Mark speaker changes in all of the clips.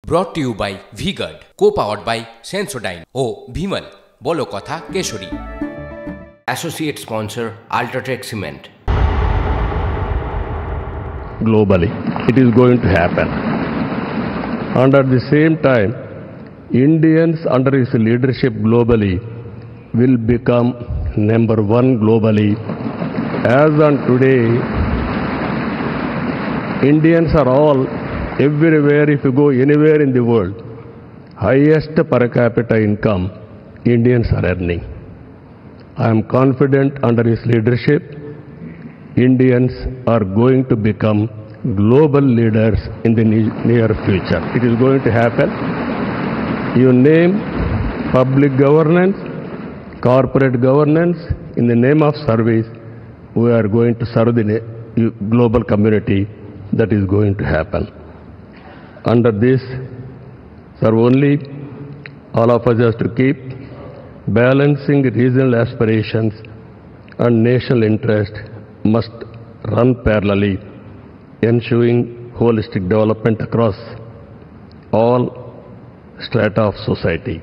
Speaker 1: Brought to you by V-Guard, co-powered by Sensodyne O Bhimal, বলো কথা Keshari. Associate sponsor Ultratech Cement.
Speaker 2: Globally, it is going to happen. And at the same time, Indians under his leadership globally will become number one globally. As on today, Indians are all everywhere. If you go anywhere in the world, highest per capita income Indians are earning. I am confident under his leadership, Indians are going to become global leaders in the near future. It is going to happen. You name public governance, corporate governance, in the name of service, we are going to serve the global community. That is going to happen. Under this, sir, only all of us have to keep balancing regional aspirations and national interest must run parallelly, ensuring holistic development across all strata of society.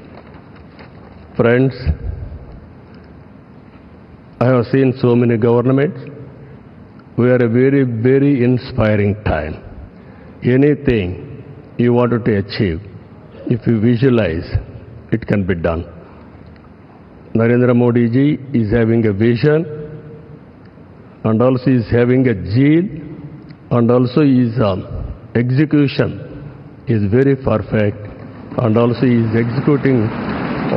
Speaker 2: Friends, I have seen so many governments. We are a very, very inspiring time. Anything you wanted to achieve, if you visualize, it can be done. Narendra Modi ji is having a vision, and also is having a zeal, and also his execution is very perfect, and also he is executing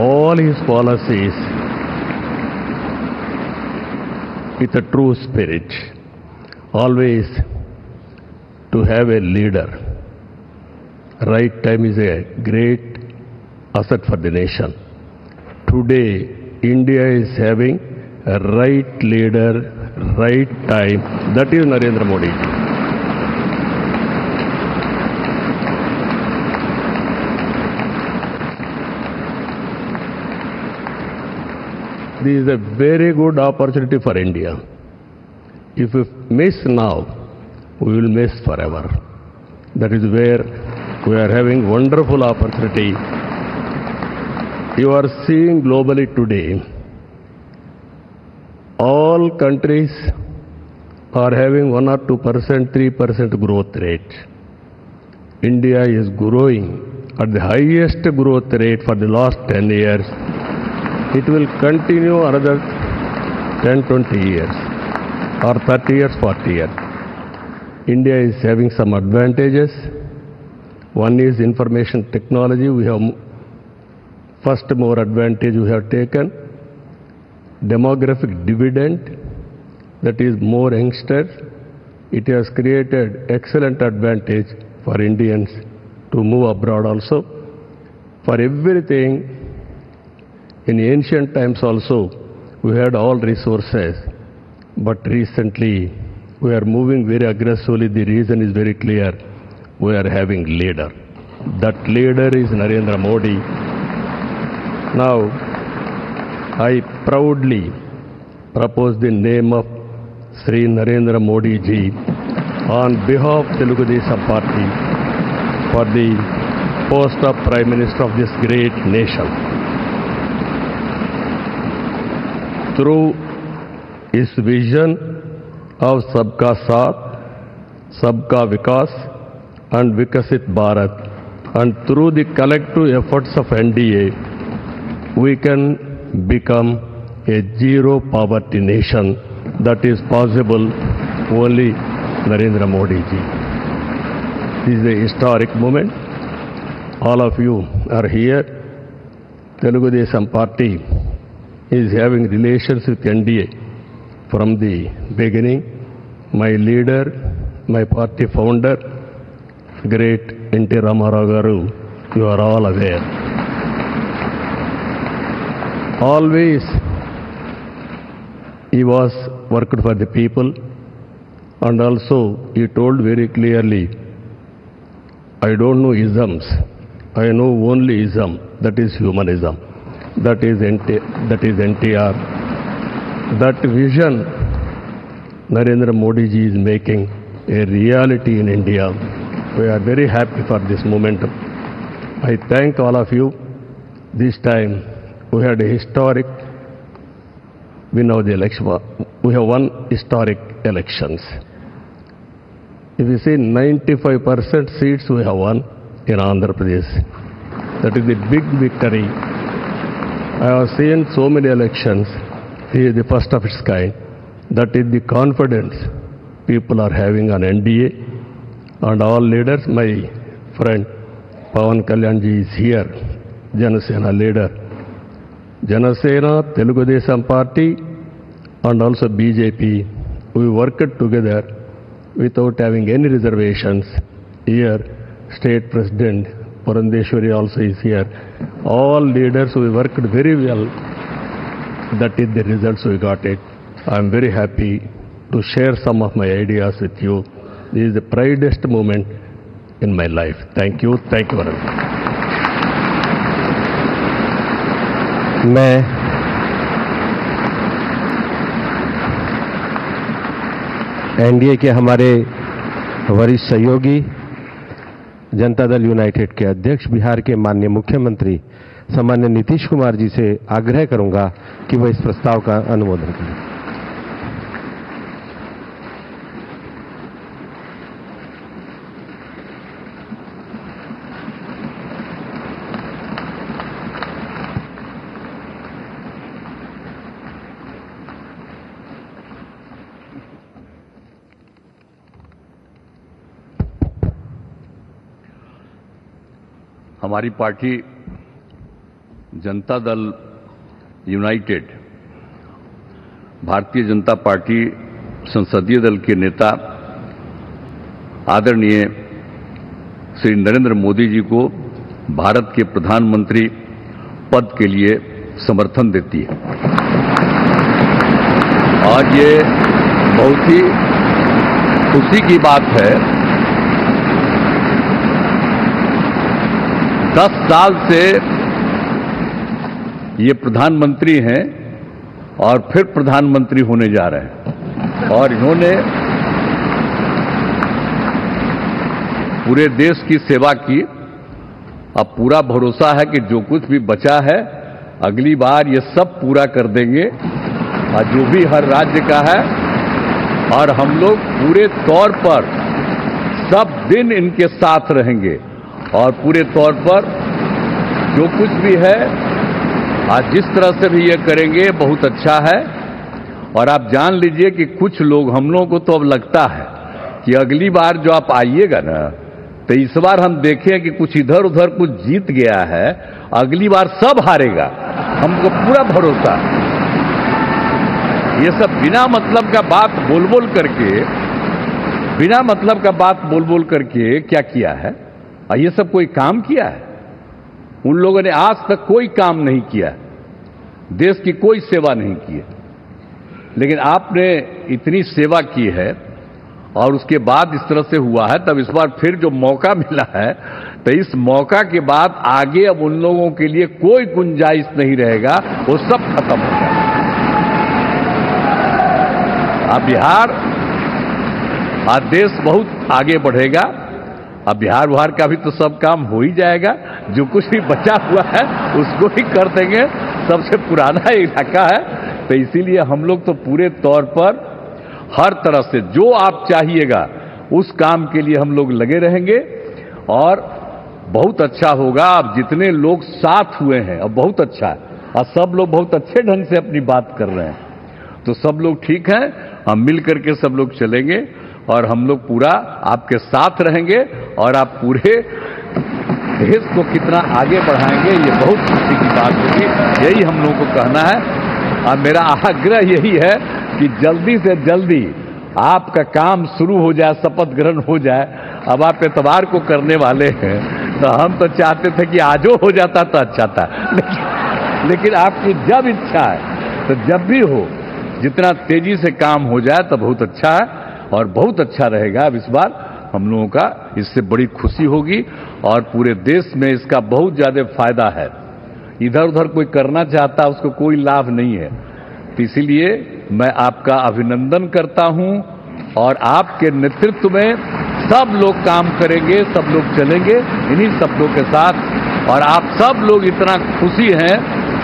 Speaker 2: all his policies with a true spirit. Always to have a leader. Right time is a great asset for the nation. Today, India is having a right leader, right time. That is Narendra Modi. This is a very good opportunity for India. If we miss now, we will miss forever. That is where we are having wonderful opportunity. You are seeing globally today, all countries are having 1 or 2%, 3% growth rate. India is growing at the highest growth rate for the last 10 years. It will continue another 10, 20 years. Or 30 years, 40 years. India is having some advantages. One is information technology. We have first more advantage we have taken. Demographic dividend, that is more youngsters. It has created excellent advantage for Indians to move abroad also. For everything, in ancient times also, we had all resources. But recently, we are moving very aggressively. The reason is very clear. We are having leader. That leader is Narendra Modi. Now, I proudly propose the name of Sri Narendra Modi ji on behalf of Telugu Desam Party for the post of Prime Minister of this great nation. Through his vision of Sabka Saath, Sabka Vikas and Vikasit Bharat, and through the collective efforts of NDA, we can become a zero poverty nation. That is possible only Narendra Modi ji. This is a historic moment. All of you are here. Telugu Desam Party is having relations with NDA from the beginning. My leader, my party founder, great N.T. Ramarao Garu, you are all aware. Always he was worked for the people, and also he told very clearly, I don't know isms, I know only ism, that is humanism. That is NTR. That vision Narendra Modi ji is making a reality in India. We are very happy for this momentum. I thank all of you. This time we had a historic win of the election. We have won historic elections. If you see 95% seats we have won in Andhra Pradesh. That is the big victory. I have seen so many elections. This is the first of its kind. That is the confidence people are having on NDA. And all leaders, my friend Pawan Kalyan ji is here, Janasena leader. Janasena, Telugu Desam Party and also BJP, we worked together without having any reservations. Here, State President Purandeshwari also is here. All leaders, we worked very well. That is the results we got it. I am very happy to share some of my ideas with you. This is the proudest moment in my life. Thank you very much.
Speaker 3: मैं NDA के हमारे वरिष्ठ सहयोगी Janata Dal United के अध्यक्ष बिहार के माननीय मुख्यमंत्री सम्मान्य नीतीश कुमार जी से आग्रह करूंगा कि वह इस प्रस्ताव का अनुमोदन करें।
Speaker 4: हमारी party Janata Dal United Bharatiya Janata party संसदीय दल के नेता आदरणीय श्री नरेंद्र मोदी जी को भारत के प्रधानमंत्री पद के लिए समर्थन देती है। और ये बहुत ही खुशी की बात है। 10 साल से ये प्रधानमंत्री हैं और फिर प्रधानमंत्री होने जा रहे हैं और इन्होंने पूरे देश की सेवा की। अब पूरा भरोसा है कि जो कुछ भी बचा है अगली बार ये सब पूरा कर देंगे और जो भी हर राज्य का है, और हम लोग पूरे तौर पर सब दिन इनके साथ रहेंगे और पूरे तौर पर जो कुछ भी है आज जिस तरह से भी ये करेंगे बहुत अच्छा है। और आप जान लीजिए कि कुछ लोग, हम लोगों को तो अब लगता है कि अगली बार जो आप आइएगा ना, तो इस बार हम देखें कि कुछ इधर उधर कुछ जीत गया है, अगली बार सब हारेगा, हमको पूरा भरोसा। ये सब बिना मतलब का बात बोल बोल करके क्या किया है? ये सब कोई काम किया है? उन लोगों ने आज तक कोई काम नहीं किया, देश की कोई सेवा नहीं की है। लेकिन आपने इतनी सेवा की है और उसके बाद इस तरह से हुआ है, तब इस बार फिर जो मौका मिला है, तो इस मौका के बाद आगे अब उन लोगों के लिए कोई गुंजाइश नहीं रहेगा, वो सब खत्म हो जाएगा। अब बिहार, आज देश बहुत आगे बढ़ेगा। अब बिहार का भी तो सब काम हो ही जाएगा, जो कुछ भी बचा हुआ है उसको ही कर देंगे। सबसे पुराना इलाका है, तो इसीलिए हम लोग तो पूरे तौर पर हर तरह से जो आप चाहिएगा उस काम के लिए हम लोग लगे रहेंगे और बहुत अच्छा होगा। अब जितने लोग साथ हुए हैं अब बहुत अच्छा है और सब लोग बहुत अच्छे ढंग से अपनी बात कर रहे हैं, तो सब लोग ठीक हैं। हम मिल करके सब लोग चलेंगे और हम लोग पूरा आपके साथ रहेंगे और आप पूरे देश को कितना आगे बढ़ाएंगे ये बहुत खुशी की बात होगी। यही हम लोगों को कहना है और मेरा आग्रह यही है कि जल्दी से जल्दी आपका काम शुरू हो जाए, शपथ ग्रहण हो जाए। अब आप एतवार को करने वाले हैं, तो हम तो चाहते थे कि आजो हो जाता तो अच्छा था, लेकिन आपकी जब इच्छा है तो जब भी हो, जितना तेजी से काम हो जाए तो बहुत अच्छा है और बहुत अच्छा रहेगा। अब इस बार हम लोगों का इससे बड़ी खुशी होगी और पूरे देश में इसका बहुत ज्यादा फायदा है। इधर उधर कोई करना चाहता है उसको कोई लाभ नहीं है, तो इसीलिए मैं आपका अभिनंदन करता हूं और आपके नेतृत्व में सब लोग काम करेंगे, सब लोग चलेंगे इन्हीं शब्दों के साथ। और आप सब लोग इतना खुशी हैं,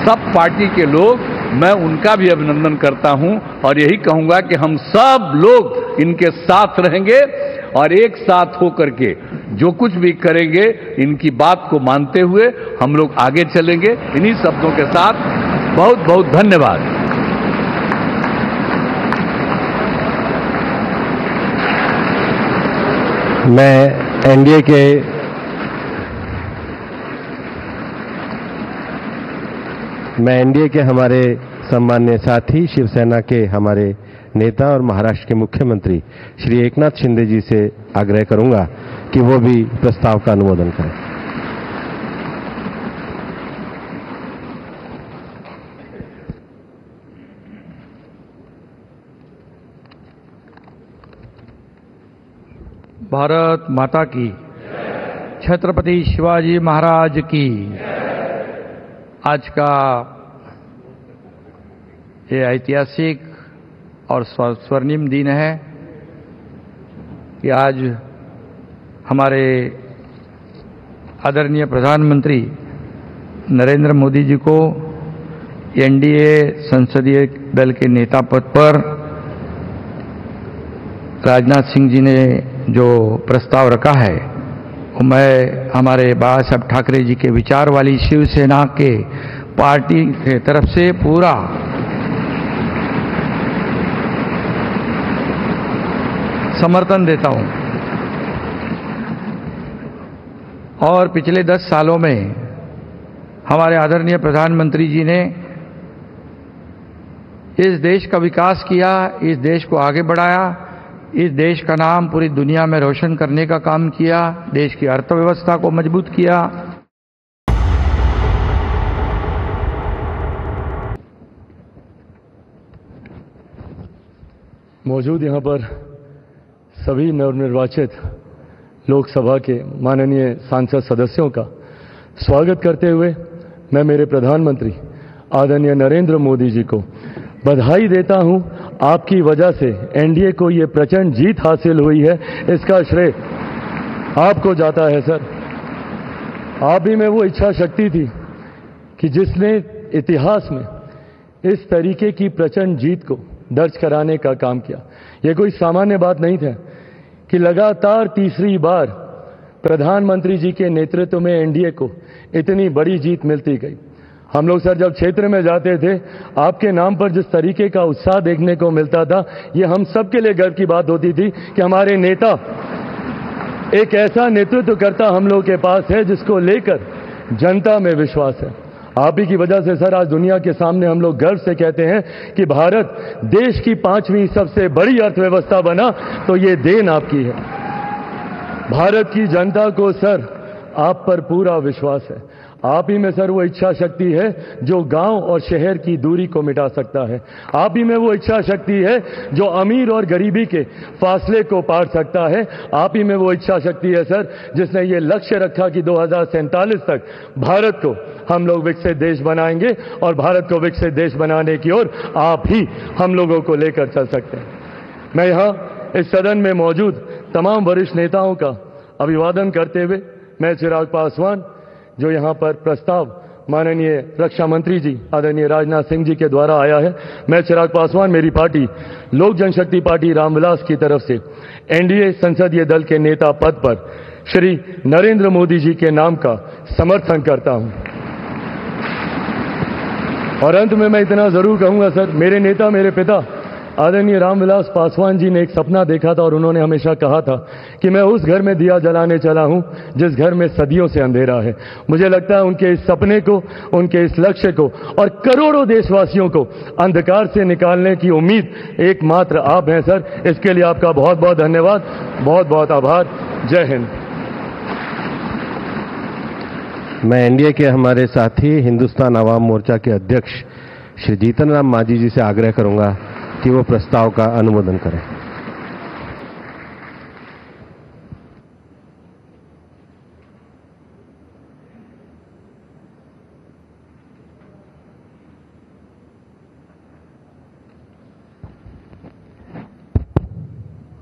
Speaker 4: सब पार्टी के लोग, मैं उनका भी अभिनंदन करता हूं और यही कहूंगा कि हम सब लोग इनके साथ रहेंगे और एक साथ होकर के जो कुछ भी करेंगे इनकी बात को मानते हुए हम लोग आगे चलेंगे। इन्हीं शब्दों के साथ बहुत बहुत धन्यवाद।
Speaker 3: मैं एनडीए के हमारे सम्मान्य साथी शिवसेना के हमारे नेता और महाराष्ट्र के मुख्यमंत्री श्री एकनाथ शिंदे जी से आग्रह करूंगा कि वो भी प्रस्ताव का अनुमोदन करें।
Speaker 5: भारत माता की, छत्रपति शिवाजी महाराज की। आज का ये ऐतिहासिक और स्वर्णिम दिन है कि आज हमारे आदरणीय प्रधानमंत्री नरेंद्र मोदी जी को एनडीए संसदीय दल के नेता पद पर राजनाथ सिंह जी ने जो प्रस्ताव रखा है वो मैं हमारे बाबा साहब ठाकरे जी के विचार वाली शिवसेना के पार्टी के तरफ से पूरा समर्थन देता हूं। और पिछले 10 सालों में हमारे आदरणीय प्रधानमंत्री जी ने इस देश का विकास किया, इस देश को आगे बढ़ाया, इस देश का नाम पूरी दुनिया में रोशन करने का काम किया, देश की अर्थव्यवस्था को मजबूत किया।
Speaker 2: मौजूद यहाँ पर सभी नवनिर्वाचित लोकसभा के माननीय सांसद सदस्यों का स्वागत करते हुए मैं मेरे प्रधानमंत्री आदरणीय नरेंद्र मोदी जी को बधाई देता हूं। आपकी वजह से एनडीए को ये प्रचंड जीत हासिल हुई है, इसका श्रेय आपको जाता है सर। आप ही में वो इच्छा शक्ति थी कि जिसने इतिहास में इस तरीके की प्रचंड जीत को दर्ज कराने का काम किया। ये कोई सामान्य बात नहीं था कि लगातार तीसरी बार प्रधानमंत्री जी के नेतृत्व में एनडीए को इतनी बड़ी जीत मिलती गई। हम लोग सर जब क्षेत्र में जाते थे, आपके नाम पर जिस तरीके का उत्साह देखने को मिलता था, ये हम सब के लिए गर्व की बात होती थी कि हमारे नेता एक ऐसा नेतृत्व करता हम लोग के पास है जिसको लेकर जनता में विश्वास है। आप ही की वजह से सर आज दुनिया के सामने हम लोग गर्व से कहते हैं कि भारत देश की 5वीं सबसे बड़ी अर्थव्यवस्था बना, तो ये देन आपकी है। भारत की जनता को सर आप पर पूरा विश्वास है। आप ही में सर वो इच्छा शक्ति है जो गांव और शहर की दूरी को मिटा सकता है। आप ही में वो इच्छा शक्ति है जो अमीर और गरीबी के फासले को पार सकता है। आप ही में वो इच्छा शक्ति है सर जिसने ये लक्ष्य रखा कि 2047 तक भारत को हम लोग विकसित देश बनाएंगे और भारत को विकसित देश बनाने की ओर आप ही हम लोगों को लेकर चल सकते हैं। मैं यहाँ इस सदन में मौजूद तमाम वरिष्ठ नेताओं का अभिवादन करते हुए मैं चिराग पासवान जो यहाँ पर प्रस्ताव माननीय रक्षा मंत्री जी आदरणीय राजनाथ सिंह जी के द्वारा आया है, मैं चिराग पासवान मेरी पार्टी लोक जनशक्ति पार्टी रामविलास की तरफ से एनडीए संसदीय दल के नेता पद पर श्री नरेंद्र मोदी जी के नाम का समर्थन करता हूं। और अंत में मैं इतना जरूर कहूंगा सर, मेरे नेता मेरे पिता आदरणीय रामविलास पासवान जी ने एक सपना देखा था और उन्होंने हमेशा कहा था कि मैं उस घर में दिया जलाने चला हूं जिस घर में सदियों से अंधेरा है। मुझे लगता है उनके इस सपने को, उनके इस लक्ष्य को और करोड़ों देशवासियों को अंधकार से निकालने की उम्मीद एकमात्र आप हैं सर। इसके लिए आपका बहुत बहुत धन्यवाद, बहुत बहुत आभार। जय हिंद।
Speaker 3: मैं एनडीए के हमारे साथी हिंदुस्तान आवाम मोर्चा के अध्यक्ष श्री जीतन राम मांझी जी से आग्रह करूंगा कि वो प्रस्ताव का अनुमोदन करें।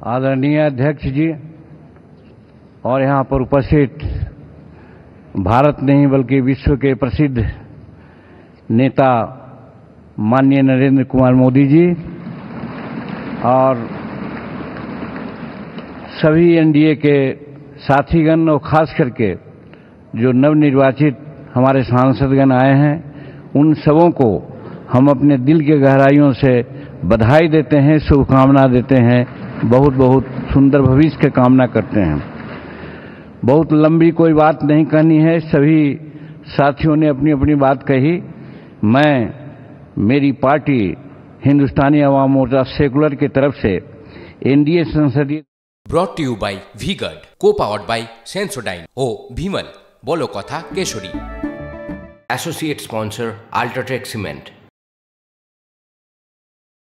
Speaker 6: आदरणीय अध्यक्ष जी,
Speaker 4: और यहाँ पर उपस्थित भारत नहीं बल्कि विश्व के प्रसिद्ध नेता माननीय नरेंद्र कुमार मोदी जी और सभी एनडीए के साथीगण और खास करके जो नवनिर्वाचित हमारे सांसदगण आए हैं, उन सबों को हम अपने दिल के गहराइयों से बधाई देते हैं, शुभकामना देते हैं, बहुत बहुत सुंदर भविष्य की कामना करते हैं। बहुत लंबी कोई बात नहीं कहनी है, सभी साथियों ने अपनी अपनी बात कही। मेरी पार्टी हिंदुस्तानी अवाम मोर्चा सेकुलर की तरफ से एनडीए संसदीय
Speaker 1: brought to you by V Guard, co powered by Sensodyne ओ भीमल, बोलो कथा केशरी। Associate sponsor UltraTech cement.